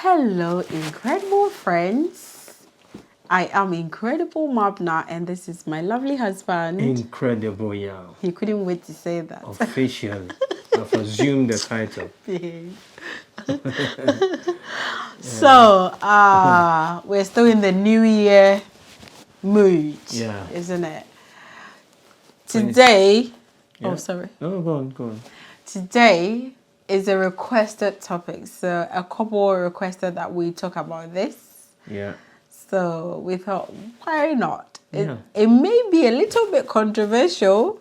Hello, incredible friends. I am Incredible Mabna, and this is my lovely husband. Incredible, yeah. He couldn't wait to say that. Officially. I've assumed the title. So, we're still in the New Year mood, isn't it? Today, oh, sorry. No, go on. Today is a requested topic. So, a couple requested that we talk about this. Yeah. So, we thought, why not? It may be a little bit controversial.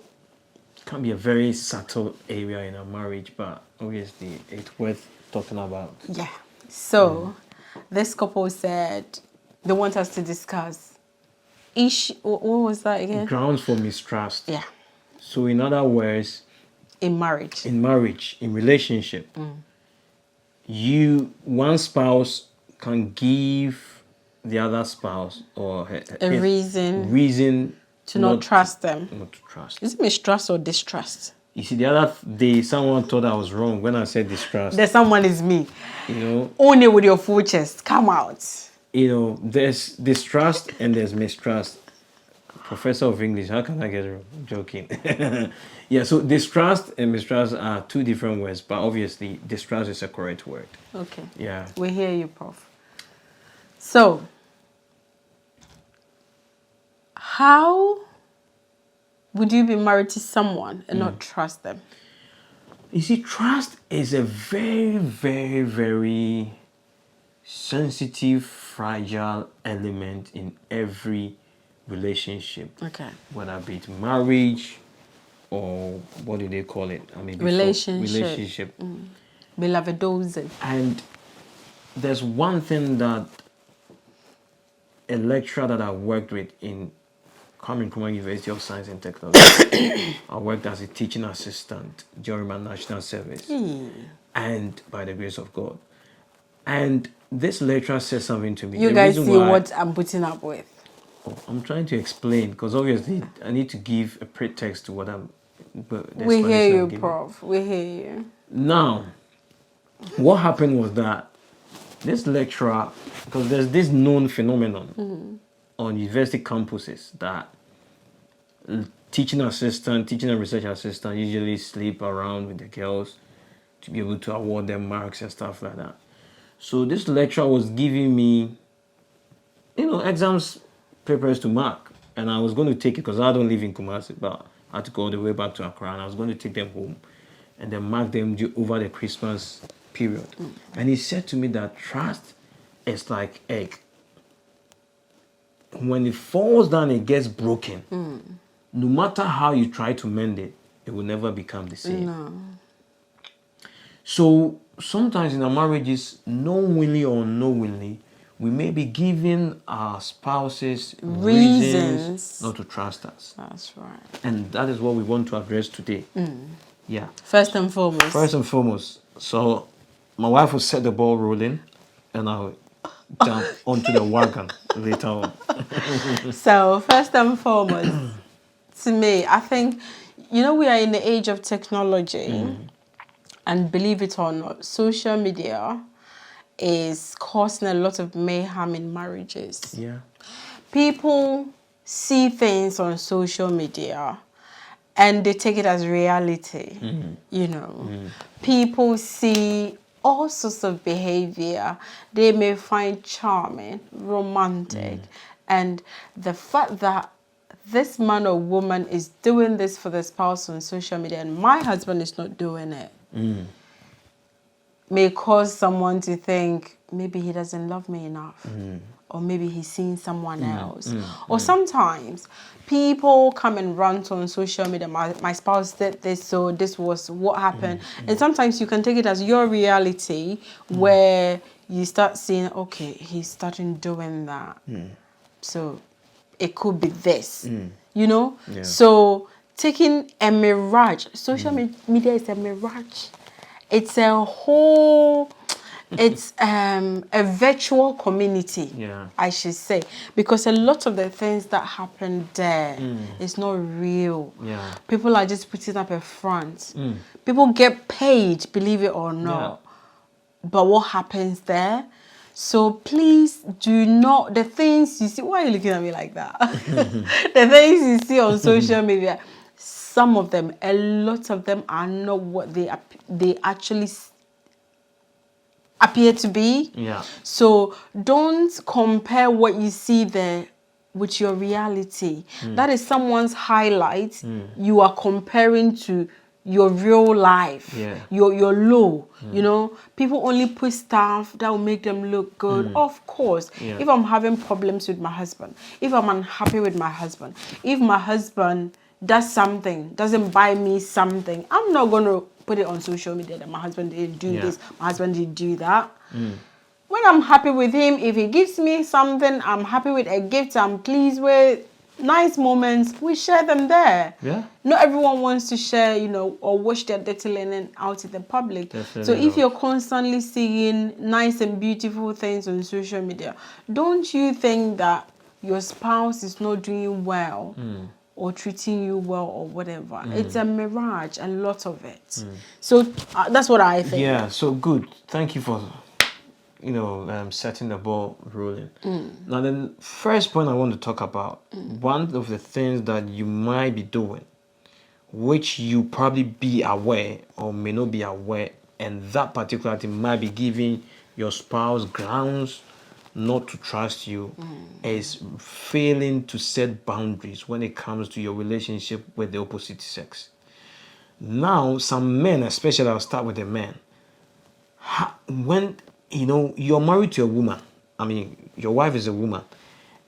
It can be a very subtle area in a marriage, but obviously it's worth talking about. Yeah. So, this couple said they want us to discuss what was that again? Grounds for mistrust. Yeah. So, in other words, in marriage, in relationship, one spouse can give the other spouse or a reason to not trust them. Not to trust. Is it mistrust or distrust? You see, the other day, someone thought I was wrong when I said distrust. The someone is me. You know, own it with your full chest. Come out. You know, there's distrust and there's mistrust. Professor of English, how can I get it wrong? I'm joking. Yeah, so distrust and mistrust are two different words, but obviously distrust is a correct word. Okay. Yeah. We hear you, Prof. So, how would you be married to someone and not trust them? You see, trust is a very, very, very sensitive, fragile element in every relationship. Okay. Whether be it marriage or what do they call it? I mean, relationship. Beloved dozen. And there's one thing that a lecturer that I worked with in Kwame Nkrumah University of Science and Technology. I worked as a teaching assistant during my national service, and by the grace of God. And this lecturer said something to me. You guys see what I'm putting up with. I'm trying to explain because obviously I need to give a pretext to what I'm. We hear you, Prof. We hear you. Now, what happened was that this lecturer, because there's this known phenomenon on university campuses that teaching and research assistant usually sleep around with the girls to be able to award them marks and stuff like that. So this lecturer was giving me, exams papers to mark, and I was going to take it because I don't live in Kumasi, but I had to go all the way back to Accra, and I was going to take them home and then mark them over the Christmas period. And he said to me that trust is like egg. When it falls down, it gets broken. No matter how you try to mend it, it will never become the same. No. So sometimes in our marriages, knowingly or unknowingly, we may be giving our spouses reasons not to trust us. That's right. And that is what we want to address today. Yeah. First and foremost. So my wife will set the ball rolling and I'll jump onto the wagon later on. So first and foremost, to me, I think, we are in the age of technology. And believe it or not, social media is causing a lot of mayhem in marriages. Yeah. People see things on social media and they take it as reality. People see all sorts of behavior they may find charming, romantic. And the fact that this man or woman is doing this for the spouse on social media and my husband is not doing it may cause someone to think maybe he doesn't love me enough, or maybe he's seen someone else. Or sometimes people come and rant on social media, my spouse did this, so this was what happened. And sometimes you can take it as your reality where you start seeing, okay, he's starting doing that. So it could be this, Yeah. So taking a mirage, social media is a mirage. It's a whole, it's a virtual community, I should say. Because a lot of the things that happen there is not real. People are just putting up a front. People get paid, believe it or not. But what happens there? So please do not, the things you see, why are you looking at me like that? The things you see on social media, some of them, a lot of them are not what they actually appear to be. Yeah. So don't compare what you see there with your reality. That is someone's highlight. You are comparing to your real life. Yeah. Your low. You know, people only put stuff that will make them look good. Of course, Yeah. if I'm having problems with my husband, if I'm unhappy with my husband, if my husband does something, doesn't buy me something, I'm not going to put it on social media that my husband didn't do this, my husband didn't do that. When I'm happy with him, if he gives me something, I'm happy with a gift I'm pleased with, nice moments, we share them there. Yeah. Not everyone wants to share, you know, or wash their dirty linen out in the public. Definitely So if not. you're constantly seeing nice and beautiful things on social media, don't you think that your spouse is not doing well or treating you well or whatever? It's a mirage, a lot of it. So that's what I think. Yeah, so good. Thank you for, setting the ball rolling. Now, the first point I want to talk about, one of the things that you might be doing, which you probably be aware or may not be aware, and that particular thing might be giving your spouse grounds not to trust you, is failing to set boundaries when it comes to your relationship with the opposite sex. Now, some men, especially, I'll start with the men. When you're married to a woman, I mean, your wife is a woman,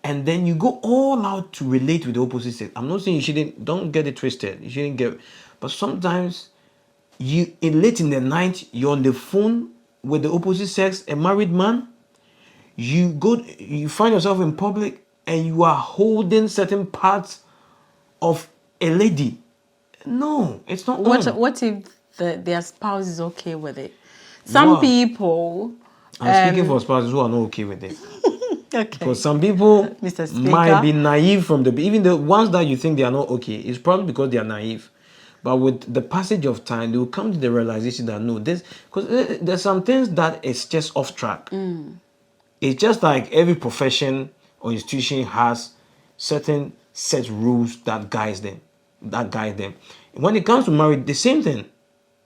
and then you go all out to relate with the opposite sex. I'm not saying you shouldn't. Don't get it twisted. You shouldn't get. But sometimes, late in the night, you're on the phone with the opposite sex, a married man. You find yourself in public, and you are holding certain parts of a lady. No, it's not. What if their spouse is okay with it? Some Wow. people. I'm speaking for spouses who are not okay with it. Okay. Because some people Mr. Speaker. might be naive from even the ones that you think they are not okay, it's probably because they are naive. But with the passage of time, they will come to the realization that no, because there's some things that is just off track. It's just like every profession or institution has certain set rules that guide them. When it comes to marriage, the same thing.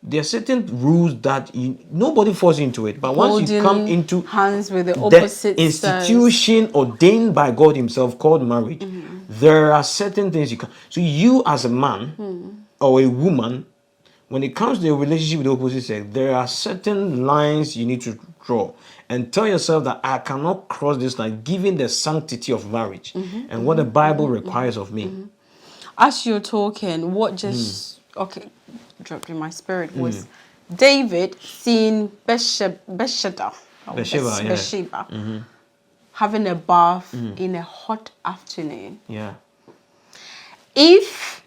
There are certain rules that nobody falls into it. But once you come into hands with the opposite institution ordained by God Himself called marriage, there are certain things you can. So you as a man or a woman, when it comes to a relationship with the opposite sex, there are certain lines you need to draw and tell yourself that I cannot cross this line, given the sanctity of marriage and what the Bible requires of me. As you're talking, what just dropped in my spirit was David seeing Bathsheba having a bath in a hot afternoon. Yeah. If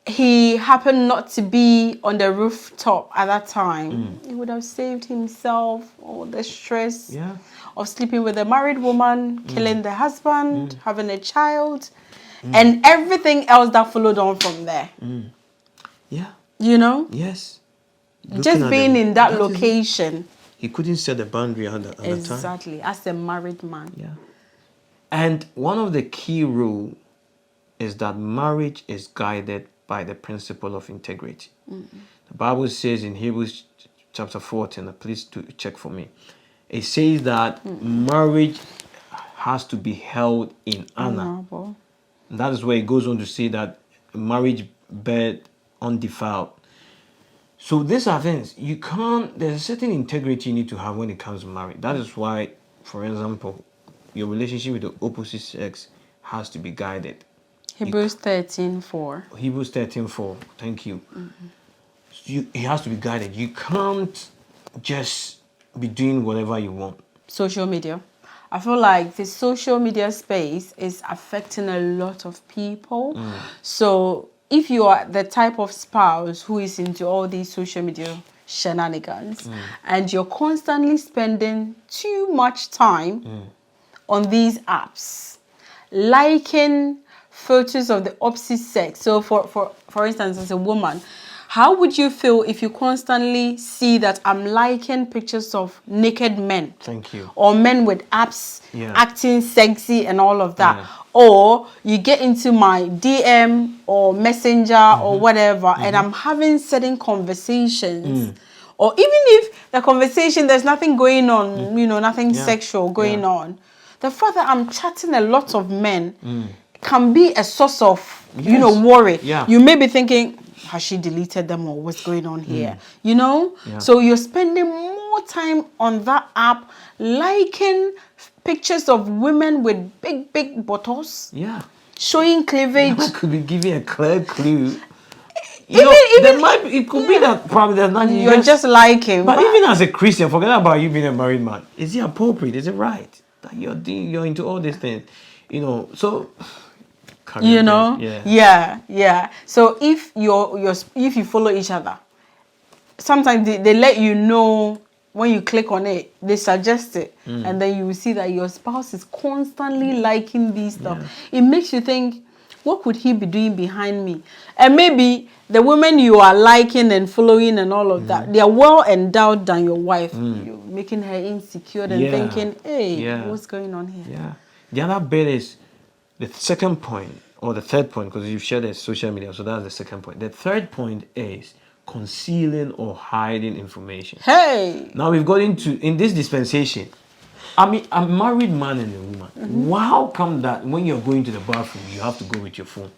he happened not to be on the rooftop at that time, he would have saved himself all the stress of sleeping with a married woman, killing the husband, having a child, and everything else that followed on from there. Yeah. You know? Yes. Just being in that location. He couldn't set the boundary at the time. Exactly, as a married man. Yeah. And one of the key rules is that marriage is guided by the principle of integrity. The Bible says in Hebrews chapter 14, please do check for me. It says that marriage has to be held in honor. And that is where it goes on to say that marriage bed undefiled. So these are things there's a certain integrity you need to have when it comes to marriage. That is why, for example, your relationship with the opposite sex has to be guided. Hebrews 13:4. Hebrews 13:4. Thank you. It has to be guided. You can't just be doing whatever you want. Social media. I feel like the social media space is affecting a lot of people. So if you are the type of spouse who is into all these social media shenanigans and you're constantly spending too much time on these apps, liking photos of the opposite sex. So for instance, as a woman, How would you feel if you constantly see that I'm liking pictures of naked men? Thank you. Or men with abs, Yeah. acting sexy and all of that. Yeah. Or you get into my DM or Messenger or whatever, and I'm having certain conversations. Or even if the conversation, there's nothing going on, you know, nothing sexual going on. The fact that I'm chatting a lot of men can be a source of, you know, worry. Yeah. You may be thinking, has she deleted them or what's going on here? You know? Yeah. So you're spending more time on that app liking pictures of women with big buttocks. Yeah. Showing cleavage. I could be giving a clear clue. Even It could be that probably there's nothing. you're just liking. But even as a Christian, forget about you being a married man. Is it appropriate? Is it right that you're into all these things? You know, so you know, yeah. So if if you follow each other, sometimes they let you know when you click on it, they suggest it, and then you will see that your spouse is constantly liking these stuff. It makes you think, what could he be doing behind me? And maybe the women you are liking and following and all of that, they are well endowed than your wife. You're making her insecure and thinking, hey, what's going on here? Yeah. The other bit is the second point, or the third point, because you've shared the social media, so that's the second point. The third point is concealing or hiding information. Hey! Now we've got in this dispensation, I mean, a married man and a woman. How come that when you're going to the bathroom, you have to go with your phone?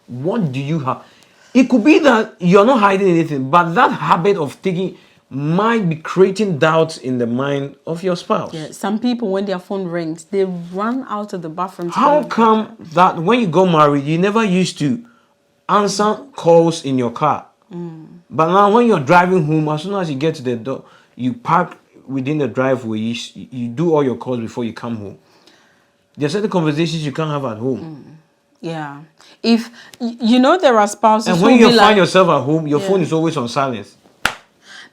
What do you have? It could be that you're not hiding anything, but that habit of taking might be creating doubts in the mind of your spouse. Yeah, some people, when their phone rings, they run out of the bathroom. How come that when you got married, you never used to answer calls in your car? But now when you're driving home, as soon as you get to the door, you park within the driveway, you do all your calls before you come home. There are certain conversations you can't have at home. Yeah. If, you know, there are spouses and when who you find yourself at home, your phone is always on silence.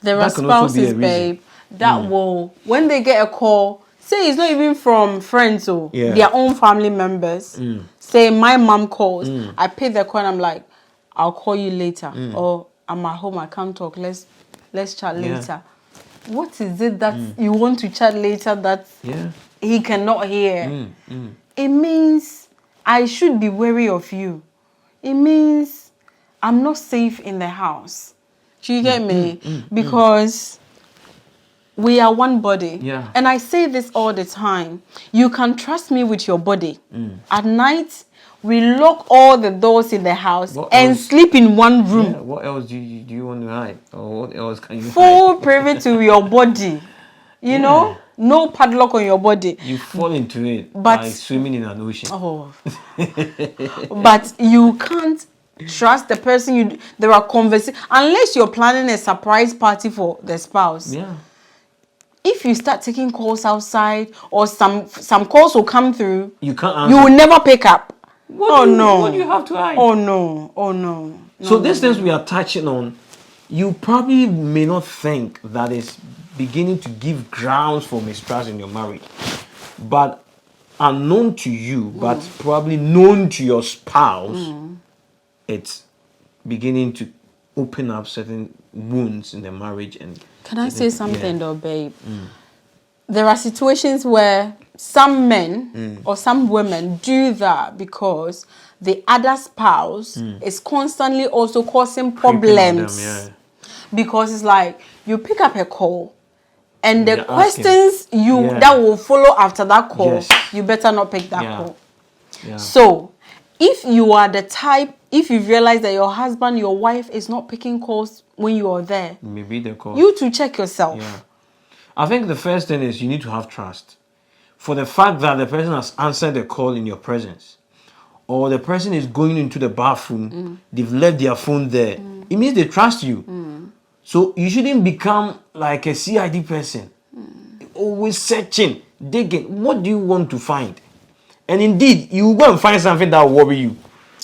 There are spouses, babe, that will, when they get a call, say it's not even from friends or their own family members, say my mom calls, I pay the call and I'm like, I'll call you later, or I'm at home, I can't talk, let's chat later. What is it that you want to chat later that he cannot hear? It means I should be wary of you. It means I'm not safe in the house. Do you get me? Because we are one body. Yeah. And I say this all the time. You can trust me with your body. At night, we lock all the doors in the house and sleep in one room. Yeah. What else do you want to hide? Or what else can you hide? Full privy to your body. You know? No padlock on your body. You fall into it like swimming in an ocean. Oh. But you can't trust the person. There are conversations. Unless you're planning a surprise party for the spouse. Yeah. If you start taking calls outside or some calls will come through, you can't answer. You will never pick up. What do you have to hide? Oh no. So these things we are touching on, you probably may not think that is beginning to give grounds for mistrust in your marriage, but unknown to you, but probably known to your spouse, it's beginning to open up certain wounds in the marriage. And can I say something though, babe? There are situations where some men or some women do that because the other spouse is constantly also causing problems. Because it's like you pick up a call and the questions that will follow after that call, you better not pick that call. So if you are the type, if you realize that your husband, your wife is not picking calls when you are there, maybe the call. You to check yourself. Yeah. I think the first thing is you need to have trust. For the fact that the person has answered the call in your presence, or the person is going into the bathroom, they've left their phone there, it means they trust you. So you shouldn't become like a CID person, always searching, digging. What do you want to find? And indeed, you go and find something that will worry you.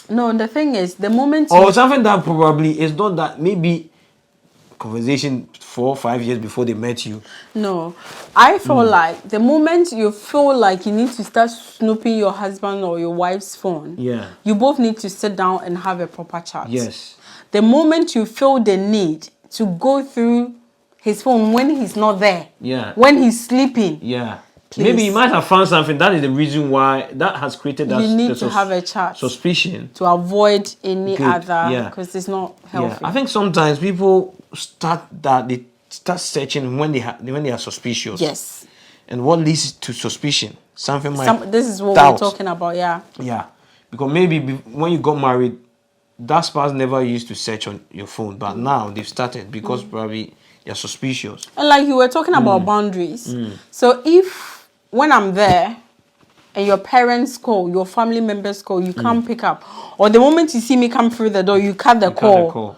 No, the thing is, the moment or something that probably is not that, maybe conversation 4 or 5 years before they met you. No, I feel like the moment you feel like you need to start snooping your husband or your wife's phone, you both need to sit down and have a proper chat. Yes. the moment you feel the need to go through his phone when he's not there, when he's sleeping, please. Maybe he might have found something. That is the reason why that has created that. You need to have a chat. Suspicion. To avoid any other, because it's not healthy. I think sometimes people they start searching when they are suspicious. Yes. And what leads to suspicion? Something like this is what doubt. we're talking about, Yeah. Because maybe when you got married, that spouse never used to search on your phone, but now they've started because probably you're suspicious. And like you were talking about boundaries. So if when I'm there and your parents call, your family members call, you can't pick up, or the moment you see me come through the door, you cut the call,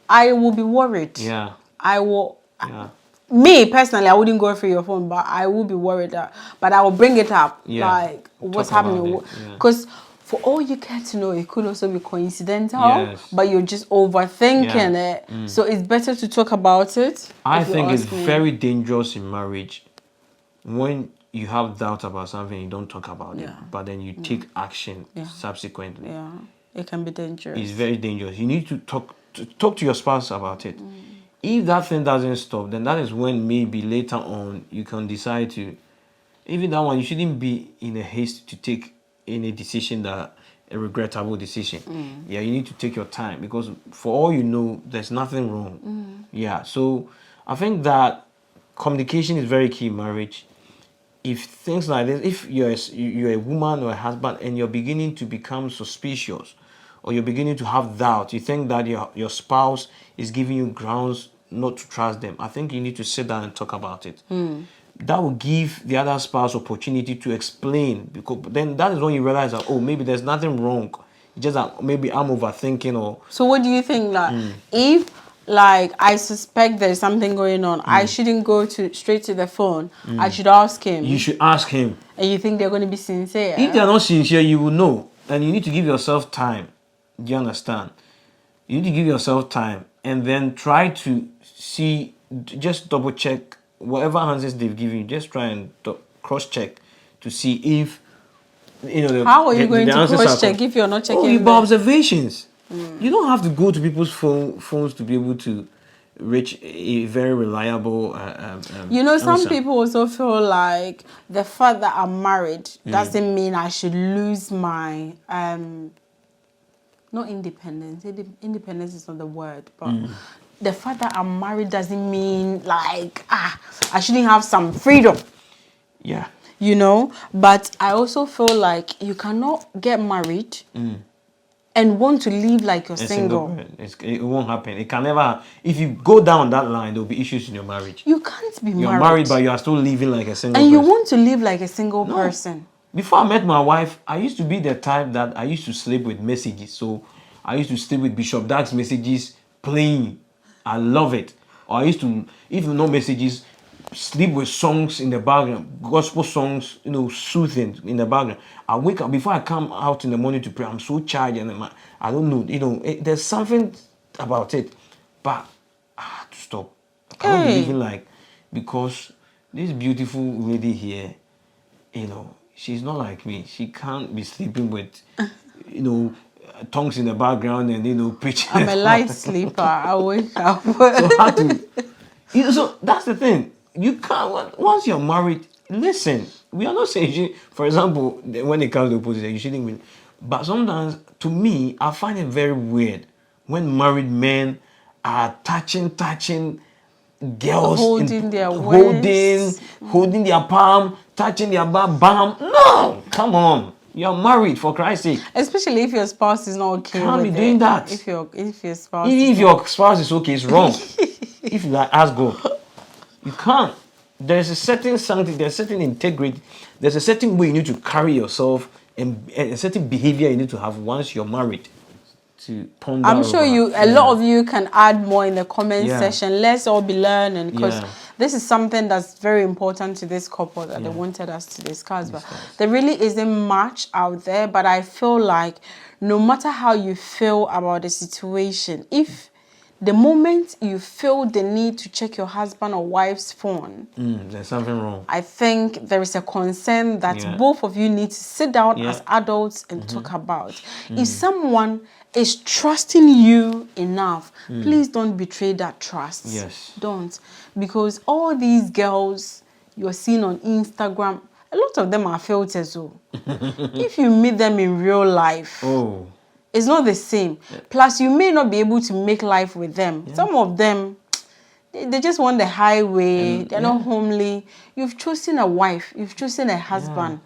I will be worried. Yeah. I will. Yeah. Me personally, I wouldn't go through your phone, but I will be worried but I will bring it up. Like what's happening? Because for all you care to know, it could also be coincidental, but you're just overthinking it. So it's better to talk about it. I think it's very dangerous in marriage when you have doubt about something, you don't talk about it, but then you take action subsequently. Yeah, it can be dangerous. It's very dangerous. You need to talk to your spouse about it. If that thing doesn't stop, then that is when maybe later on you can decide to. Even that one, you shouldn't be in a haste to take any decision that a regrettable decision. Yeah, you need to take your time because for all you know, there's nothing wrong. Yeah, so I think that communication is very key in marriage. If things like this, if you're a woman or a husband and you're beginning to become suspicious or you're beginning to have doubt, you think that your spouse is giving you grounds not to trust them, I think you need to sit down and talk about it. That will give the other spouse opportunity to explain, because then that is when you realize that, oh, maybe there's nothing wrong. It's just that maybe I'm overthinking or... So what do you think, like, if, like, I suspect there's something going on, I shouldn't go straight to the phone. I should ask him. You should ask him. And you think they're going to be sincere? If they're not sincere, you will know. And you need to give yourself time. Do you understand? You need to give yourself time and then try to see, just double check whatever answers they've given you. Just try and cross check to see if, you know, how are you going to cross check if you're not checking? By observations. You don't have to go to people's phones to be able to reach a very reliable you know, some people also feel like the fact that I'm married doesn't mean I should lose my not independence. Independence is not the word, but the fact that I'm married doesn't mean like I shouldn't have some freedom. Yeah. You know, but I also feel like you cannot get married and want to live like you're single. It won't happen. It can never. If you go down that line, there will be issues in your marriage. You can't be married. You're married, but you are still living like a single person. And you want to live like a single person. Before I met my wife, I used to be the type that I used to sleep with messages. So I used to sleep with Bishop Dark's messages playing. I love it. Or I used to, even no messages, sleep with songs in the background, gospel songs, you know, soothing in the background. I wake up, before I come out in the morning to pray, I'm so charged and I don't know, you know, there's something about it. But I had to stop. I cannot be living like, because this beautiful lady here, you know, she's not like me. She can't be sleeping with, you know, tongues in the background and, you know, preaching. I'm a light sleeper. I wake up. So that's the thing. You can't, once you're married, listen, we are not saying, for example, when it comes to opposition, you shouldn't win. But sometimes, to me, I find it very weird when married men are touching girls, holding their holding their palm, touching their bam. No, come on. You're married, for Christ's sake. Especially if your spouse is not okay. Can't be doing that. If your spouse. If your spouse is okay, it's wrong. If you like, ask God. You can't. There's a certain sanctity, there's a certain integrity, there's a certain way you need to carry yourself and a certain behavior you need to have once you're married. To ponder. I'm sure a lot of you can add more in the comment section. Let's all be learning, because this is something that's very important to this couple that they wanted us to discuss. But there really isn't much out there. But I feel like no matter how you feel about the situation, if the moment you feel the need to check your husband or wife's phone, there's something wrong. I think there is a concern that Yeah. both of you need to sit down Yeah. as adults and talk about. If someone is trusting you enough, please don't betray that trust. Yes. Don't. Because all these girls you're seeing on Instagram, a lot of them are filters. So if you meet them in real life, Oh. it's not the same. Plus, you may not be able to make life with them. Some of them, they just want the highway. They're not homely. You've chosen a wife. You've chosen a husband.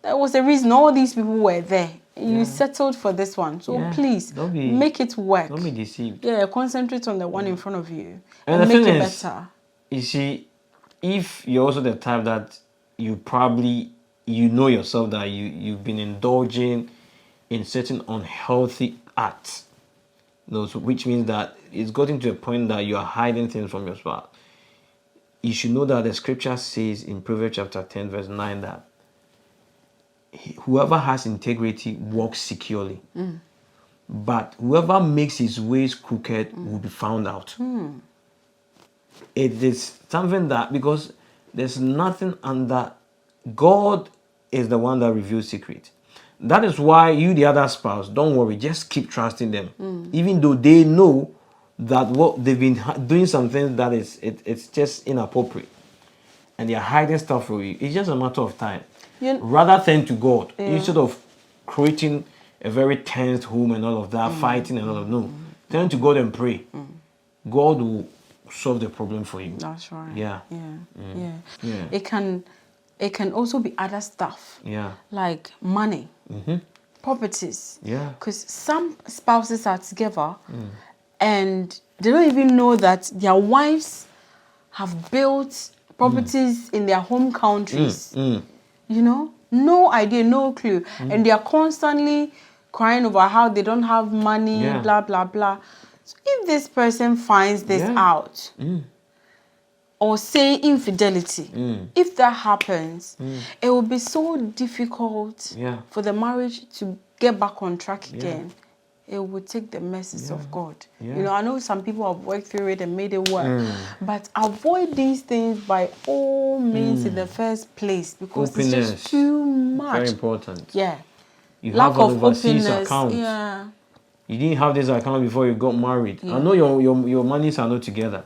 That was the reason all these people were there. You settled for this one. So please, make it work. Don't be deceived. Yeah, concentrate on the one in front of you. And And the make thing it is, better. You see, if you're also the type that you probably, you know yourself that you've been indulging in certain unhealthy acts, so which means that it's gotten to a point that you are hiding things from your spouse. You should know that the scripture says in Proverbs chapter 10 verse 9 that whoever has integrity walks securely, but whoever makes his ways crooked will be found out. It is something that, because there's nothing under God is the one that reveals secret. That is why you, the other spouse, don't worry, just keep trusting them, even though they know that what they've been doing something that it's just inappropriate, and they're hiding stuff from you. It's just a matter of time. Rather turn to God instead of creating a very tense home and all of that, fighting and all of no. Turn to God and pray. God will solve the problem for you. That's right. Yeah. It can also be other stuff. Yeah. Like money, properties. Yeah. Because some spouses are together and they don't even know that their wives have built properties in their home countries. You know, no idea, no clue. And they are constantly crying over how they don't have money, blah, blah, blah. So if this person finds this out, or say infidelity, if that happens, it will be so difficult for the marriage to get back on track again. It will take the mercies of God. You know, I know some people have worked through it and made it work, but avoid these things by all means in the first place, because it's just too much. Very important. Yeah. You Lack have of an overseas openness. account. Yeah. You didn't have this account before you got married. I know your monies are not together,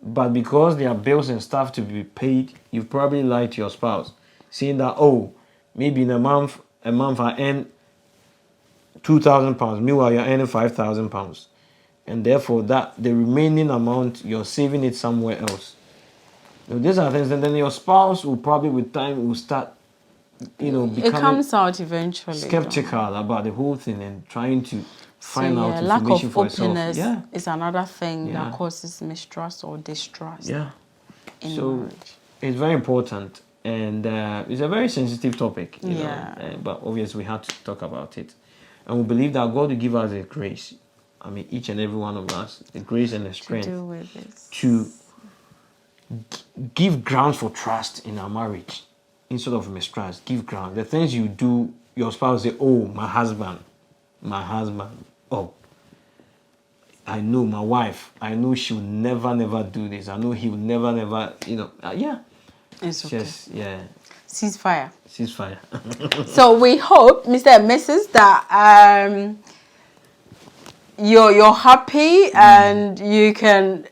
but because there are bills and stuff to be paid, you probably lied to your spouse, saying that, oh, maybe in a month I earn £2,000. Meanwhile, you're earning £5,000, and therefore that the remaining amount you're saving it somewhere else. So these are things, and then your spouse will probably with time will start, becoming It comes out eventually. skeptical about the whole thing and trying to find out lack information of for yourself. openness is another thing that causes mistrust or distrust. Yeah. In So marriage. it's very important, and it's a very sensitive topic. You Yeah. know, but obviously we have to talk about it, and we believe that God will give us the grace. I mean, each and every one of us, the grace and the strength to deal with this. to give ground for trust in our marriage instead of mistrust. Give ground. The things you do, your spouse say, "Oh, my husband. Oh, I know my wife. I know she will never do this. I know he will never. Yeah. It's okay. Just Ceasefire. So we hope, Mr. and Mrs., that you're happy and you can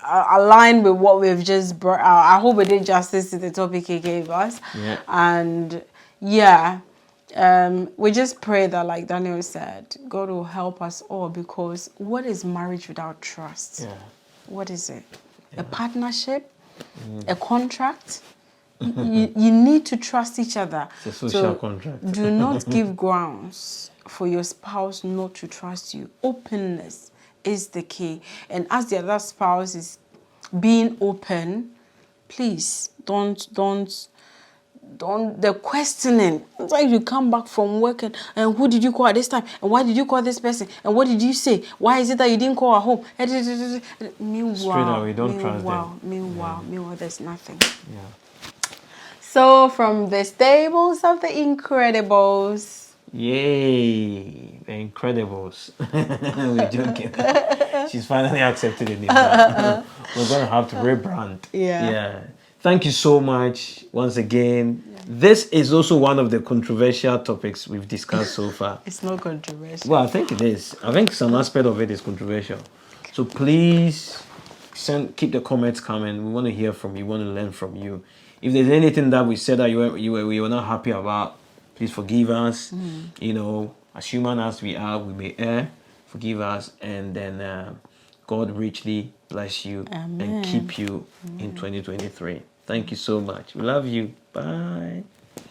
align with what we've just brought out. I hope we did justice to the topic he gave us. Yeah. And we just pray that, like Daniel said, God will help us all, because what is marriage without trust? Yeah. What is it? A partnership? A contract? You need to trust each other. It's a social contract. Do not give grounds for your spouse not to trust you. Openness is the key. And as the other spouse is being open, please don't the questioning. Sometimes you come back from work and who did you call at this time? And why did you call this person? And what did you say? Why is it that you didn't call at home? Meanwhile, there's nothing. Yeah. So from the stables of the Incredibles. Yay. Incredibles. We're joking. She's finally accepted the name. We're gonna have to rebrand. Yeah. Thank you so much once again. This is also one of the controversial topics we've discussed so far. It's not controversial. Well, I think it is. I think some aspect of it is controversial. So please keep the comments coming. We want to hear from you. We want to learn from you. If there's anything that we said that you were not happy about, please forgive us. You know, as human as we are, we may err. Forgive us, and then God richly bless you and keep you in 2023. Thank you so much. We love you. Bye.